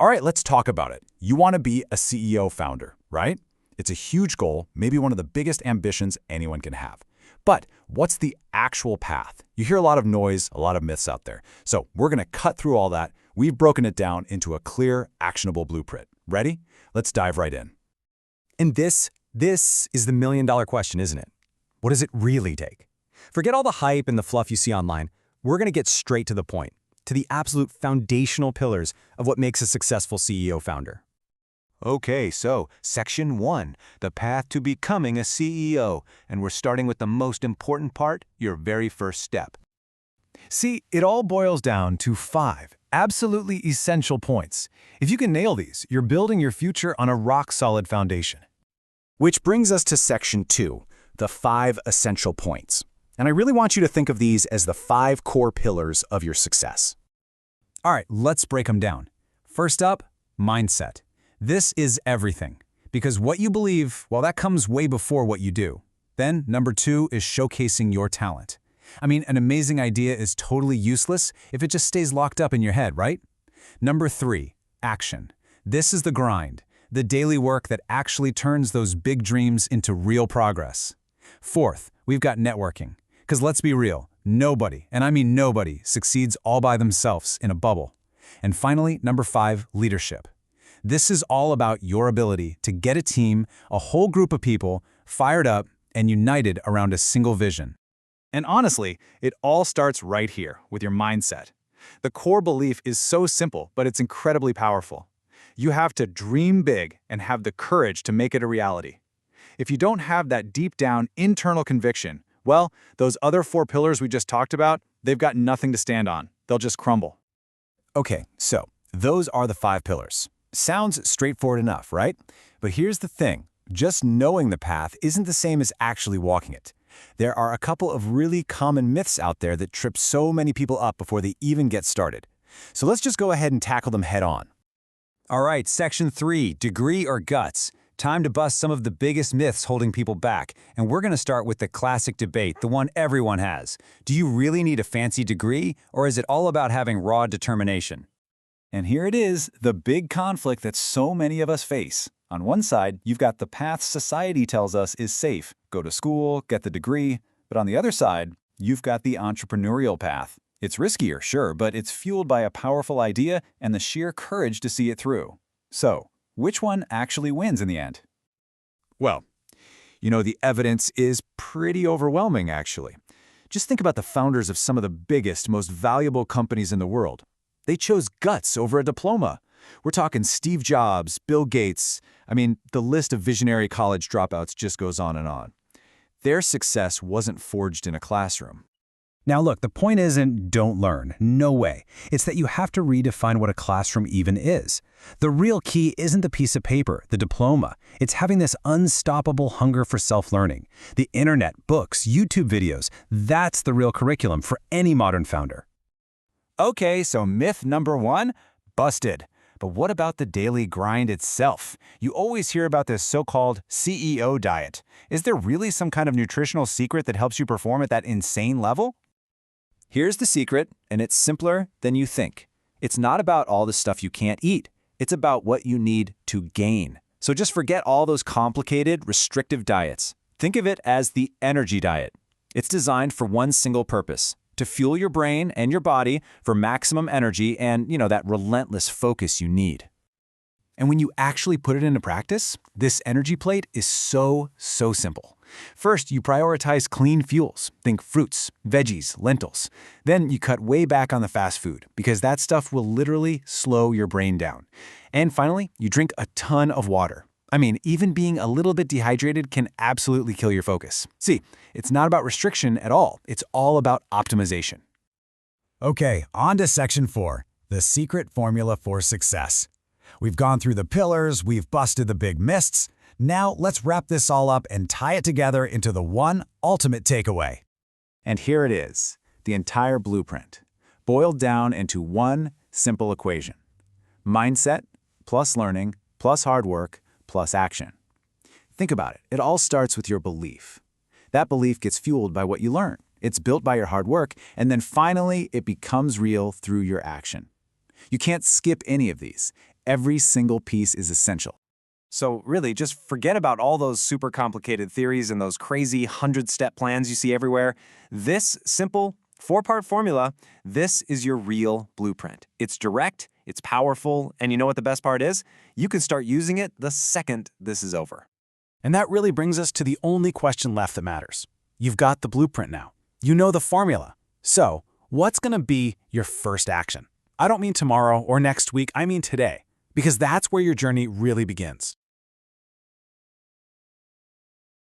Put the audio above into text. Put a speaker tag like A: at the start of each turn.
A: All right, let's talk about it. You want to be a CEO founder, right? It's a huge goal, maybe one of the biggest ambitions anyone can have. But what's the actual path? You hear a lot of noise, a lot of myths out there. So we're going to cut through all that. We've broken it down into a clear, actionable blueprint. Ready? Let's dive right in.
B: And this is the million-dollar question, isn't it? What does it really take? Forget all the hype and the fluff you see online. We're going to get straight to the point, to the absolute foundational pillars of what makes a successful CEO founder.
C: Okay, so Section 1, the path to becoming a CEO. And we're starting with the most important part, your very first step.
A: See, it all boils down to 5 absolutely essential points. If you can nail these, you're building your future on a rock-solid foundation. Which brings us to Section 2, the 5 essential points. And I really want you to think of these as the 5 core pillars of your success. All right, let's break them down. First up, mindset. This is everything, because what you believe, well, that comes way before what you do. Then, number 2 is showcasing your talent. I mean, an amazing idea is totally useless if it just stays locked up in your head, right? Number 3, action. This is the grind, the daily work that actually turns those big dreams into real progress. Fourth, we've got networking. Because let's be real, nobody, and I mean nobody, succeeds all by themselves in a bubble. And finally, number 5, leadership. This is all about your ability to get a team, a whole group of people, fired up and united around a single vision. And honestly, it all starts right here with your mindset. The core belief is so simple, but it's incredibly powerful. You have to dream big and have the courage to make it a reality. If you don't have that deep down internal conviction, well, those other 4 pillars we just talked about, they've got nothing to stand on. They'll just crumble. Okay, so those are the 5 pillars. Sounds straightforward enough, right? But here's the thing. Just knowing the path isn't the same as actually walking it. There are a couple of really common myths out there that trip so many people up before they even get started. So let's just go ahead and tackle them head on.
B: All right, Section 3, degree or guts. Time to bust some of the biggest myths holding people back. And we're going to start with the classic debate, the one everyone has. Do you really need a fancy degree, or is it all about having raw determination?
A: And here it is, the big conflict that so many of us face. On one side, you've got the path society tells us is safe. Go to school, get the degree. But on the other side, you've got the entrepreneurial path. It's riskier, sure, but it's fueled by a powerful idea and the sheer courage to see it through. So, which one actually wins in the end? Well, the evidence is pretty overwhelming, actually. Just think about the founders of some of the biggest, most valuable companies in the world. They chose guts over a diploma. We're talking Steve Jobs, Bill Gates. I mean, the list of visionary college dropouts just goes on and on. Their success wasn't forged in a classroom. Now look, the point isn't don't learn. No way. It's that you have to redefine what a classroom even is. The real key isn't the piece of paper, the diploma. It's having this unstoppable hunger for self-learning. The internet, books, YouTube videos, that's the real curriculum for any modern founder. Okay, so myth number 1, busted. But what about the daily grind itself? You always hear about this so-called CEO diet. Is there really some kind of nutritional secret that helps you perform at that insane level? Here's the secret, and it's simpler than you think. It's not about all the stuff you can't eat. It's about what you need to gain. So just forget all those complicated, restrictive diets. Think of it as the energy diet. It's designed for one single purpose: to fuel your brain and your body for maximum energy and, that relentless focus you need. And when you actually put it into practice, this energy plate is so simple. First, you prioritize clean fuels. Think fruits, veggies, lentils. Then you cut way back on the fast food, because that stuff will literally slow your brain down. And finally, you drink a ton of water. I mean, even being a little bit dehydrated can absolutely kill your focus. See, it's not about restriction at all. It's all about optimization. Okay, on to Section 4, the secret formula for success. We've gone through the pillars, we've busted the big myths. Now let's wrap this all up and tie it together into the one ultimate takeaway. And here it is, the entire blueprint, boiled down into one simple equation: mindset plus learning plus hard work plus action. Think about it. It all starts with your belief. That belief gets fueled by what you learn. It's built by your hard work, and then finally it becomes real through your action. You can't skip any of these.
D: every single piece is essential.
E: So really, just forget about all those super complicated theories and those crazy 100-step plans you see everywhere. This simple 4-part formula, this is your real blueprint. It's direct, it's powerful, and you know what the best part is? You can start using it the second this is over.
D: And that really brings us to the only question left that matters. You've got the blueprint now. You know the formula. So, what's going to be your first action? I don't mean tomorrow or next week, I mean today, because that's where your journey really begins.